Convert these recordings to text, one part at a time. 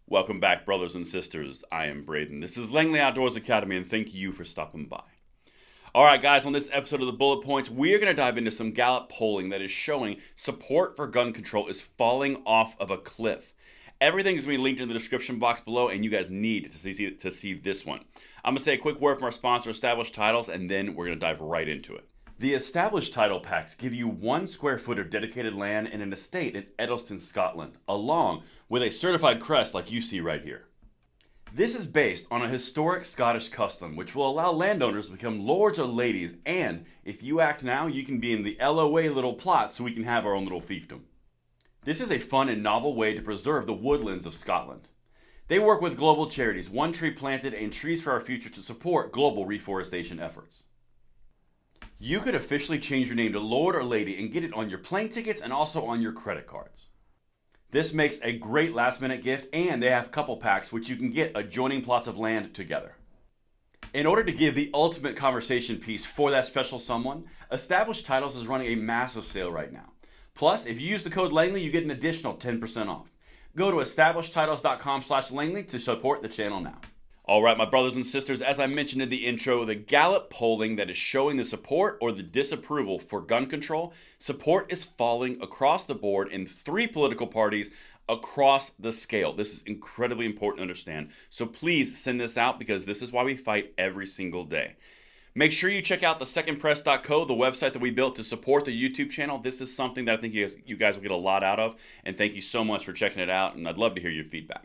Welcome back, brothers and sisters. I am Braden. This is Langley Outdoors Academy, and thank you for stopping by. Alright guys, on this episode of the Bullet Points, we're going to dive into some Gallup polling that is showing support for gun control is falling off of a cliff. Everything is going to be linked in the description box below, and you guys need to see this one. I'm going to say a quick word from our sponsor, Established Titles, and then we're going to dive right into it. The Established Title Packs give you 1 square foot of dedicated land in an estate in Edelston, Scotland, along with a certified crest like you see right here. This is based on a historic Scottish custom which will allow landowners to become lords or ladies, and if you act now, you can be in the LOA little plot so we can have our own little fiefdom. This is a fun and novel way to preserve the woodlands of Scotland. They work with global charities, One Tree Planted and Trees for Our Future to support global reforestation efforts. You could officially change your name to Lord or Lady and get it on your plane tickets and also on your credit cards. This makes a great last minute gift, and they have couple packs which you can get adjoining plots of land together. In order to give the ultimate conversation piece for that special someone, Established Titles is running a massive sale right now. Plus, if you use the code Langley, you get an additional 10% off. Go to establishedtitles.com/Langley to support the channel now. Alright, my brothers and sisters, as I mentioned in the intro, the Gallup polling that is showing the support or the disapproval for gun control, support is falling across the board in 3 political parties across the scale. This is incredibly important to understand. So please send this out because this is why we fight every single day. Make sure you check out the secondpress.co, the website that we built to support the YouTube channel. This is something that I think you guys will get a lot out of, and thank you so much for checking it out, and I'd love to hear your feedback.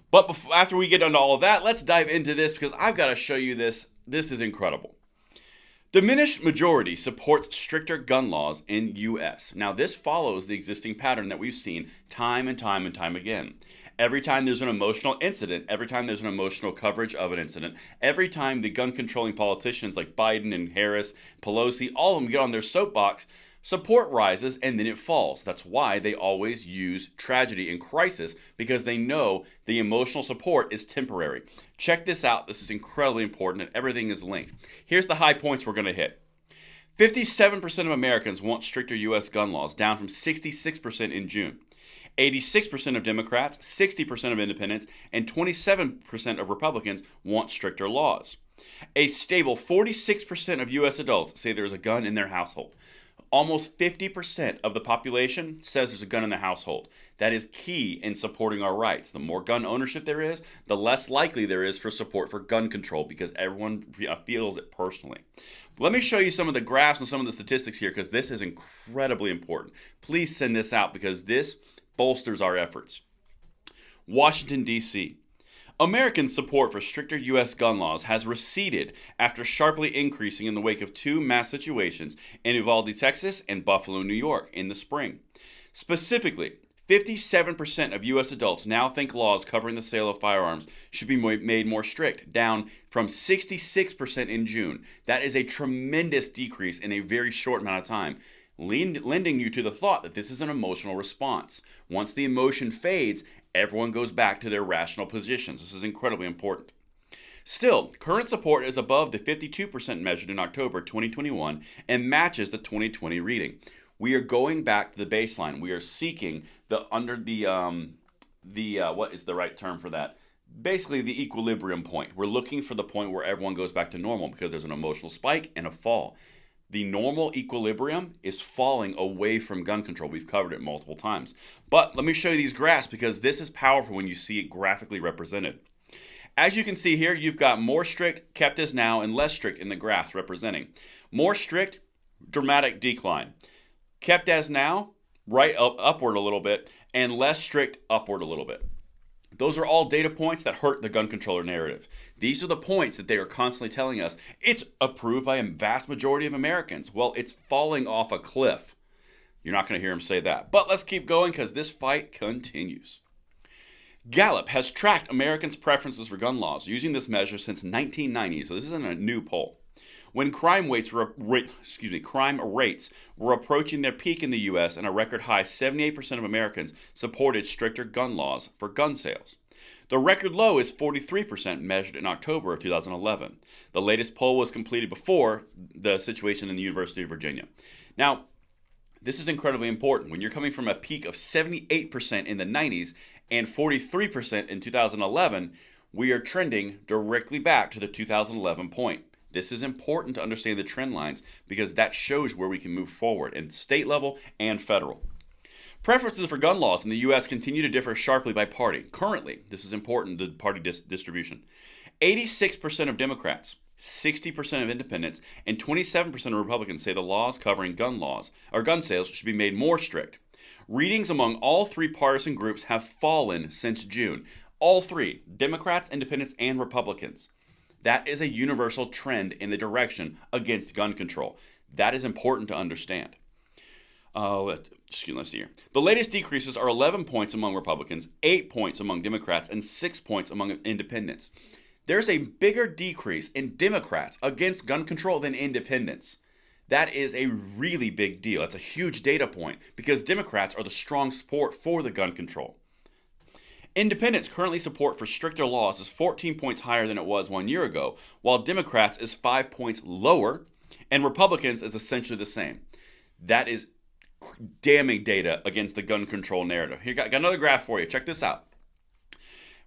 But after we get into all of that, let's dive into this because I've got to show you this. This is incredible. Diminished majority supports stricter gun laws in U.S. Now, this follows the existing pattern that we've seen time and time and time again. Every time there's an emotional incident, every time there's an emotional coverage of an incident, every time the gun-controlling politicians like Biden and Harris, Pelosi, all of them get on their soapbox, support rises and then it falls. That's why they always use tragedy and crisis, because they know the emotional support is temporary. Check this out. This is incredibly important and everything is linked. Here's the high points we're going to hit. 57% of Americans want stricter U.S. gun laws, down from 66% in June. 86% of Democrats, 60% of independents, and 27% of Republicans want stricter laws. A stable 46% of U.S. adults say there's a gun in their household. Almost 50% of the population says there's a gun in the household. That is key in supporting our rights. The more gun ownership there is, the less likely there is for support for gun control because everyone feels it personally. Let me show you some of the graphs and some of the statistics here because this is incredibly important. Please send this out because this bolsters our efforts. Washington, D.C. American support for stricter U.S. gun laws has receded after sharply increasing in the wake of 2 mass situations in Uvalde, Texas and Buffalo, New York in the spring. Specifically, 57% of U.S. adults now think laws covering the sale of firearms should be made more strict, down from 66% in June. That is a tremendous decrease in a very short amount of time, lending you to the thought that this is an emotional response. Once the emotion fades, everyone goes back to their rational positions. This is incredibly important. Still, current support is above the 52% measured in October 2021 and matches the 2020 reading. We are going back to the baseline. We are seeking what is the right term for that? Basically the equilibrium point. We're looking for the point where everyone goes back to normal because there's an emotional spike and a fall. The normal equilibrium is falling away from gun control. We've covered it multiple times. But let me show you these graphs because this is powerful when you see it graphically represented. As you can see here, you've got more strict, kept as now, and less strict in the graphs representing. More strict, dramatic decline. Kept as now, right upward a little bit, and less strict, upward a little bit. Those are all data points that hurt the gun controller narrative. These are the points that they are constantly telling us. It's approved by a vast majority of Americans. Well, it's falling off a cliff. You're not going to hear them say that. But let's keep going because this fight continues. Gallup has tracked Americans' preferences for gun laws using this measure since 1990, so this isn't a new poll. When crime rates were approaching their peak in the U.S. and a record high 78% of Americans supported stricter gun laws for gun sales. The record low is 43% measured in October of 2011. The latest poll was completed before the situation in the University of Virginia. Now, this is incredibly important. When you're coming from a peak of 78% in the 90s and 43% in 2011, we are trending directly back to the 2011 point. This is important to understand the trend lines because that shows where we can move forward in state level and federal. Preferences for gun laws in the U.S. continue to differ sharply by party. Currently, this is important to party distribution. 86% of Democrats, 60% of independents, and 27% of Republicans say the laws covering gun sales should be made more strict. Readings among all three partisan groups have fallen since June. All three, Democrats, independents, and Republicans. That is a universal trend in the direction against gun control. That is important to understand. Let's see here. The latest decreases are 11 points among Republicans, 8 points among Democrats, and 6 points among independents. There's a bigger decrease in Democrats against gun control than independents. That is a really big deal. That's a huge data point because Democrats are the strong support for the gun control. Independents' currently support for stricter laws is 14 points higher than it was 1 year ago, while Democrats is 5 points lower, and Republicans is essentially the same. That is damning data against the gun control narrative. Here, got another graph for you. Check this out.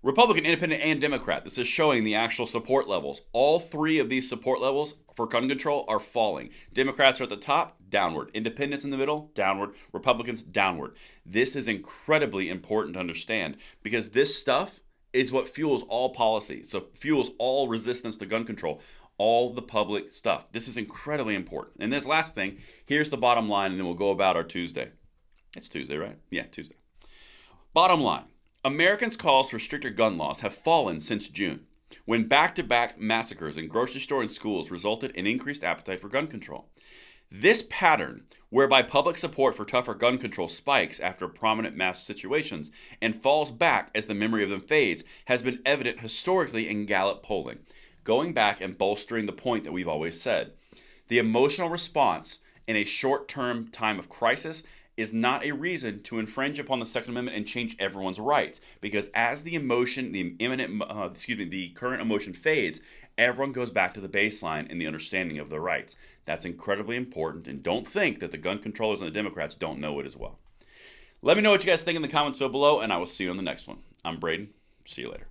Republican, Independent, and Democrat. This is showing the actual support levels. All three of these support levels for gun control are falling. Democrats are at the top, downward. Independents in the middle, downward. Republicans, downward. This is incredibly important to understand because this stuff is what fuels all policy. So fuels all resistance to gun control, all the public stuff. This is incredibly important. And this last thing, here's the bottom line, and then we'll go about our Tuesday. It's Tuesday, right? Yeah, Tuesday. Bottom line. Americans' calls for stricter gun laws have fallen since June, when back-to-back massacres in grocery stores and schools resulted in increased appetite for gun control. This pattern, whereby public support for tougher gun control spikes after prominent mass situations and falls back as the memory of them fades, has been evident historically in Gallup polling, going back and bolstering the point that we've always said. The emotional response in a short-term time of crisis is not a reason to infringe upon the Second Amendment and change everyone's rights. Because as the current emotion fades, everyone goes back to the baseline in the understanding of their rights. That's incredibly important, and don't think that the gun controllers and the Democrats don't know it as well. Let me know what you guys think in the comments below, and I will see you on the next one. I'm Braden. See you later.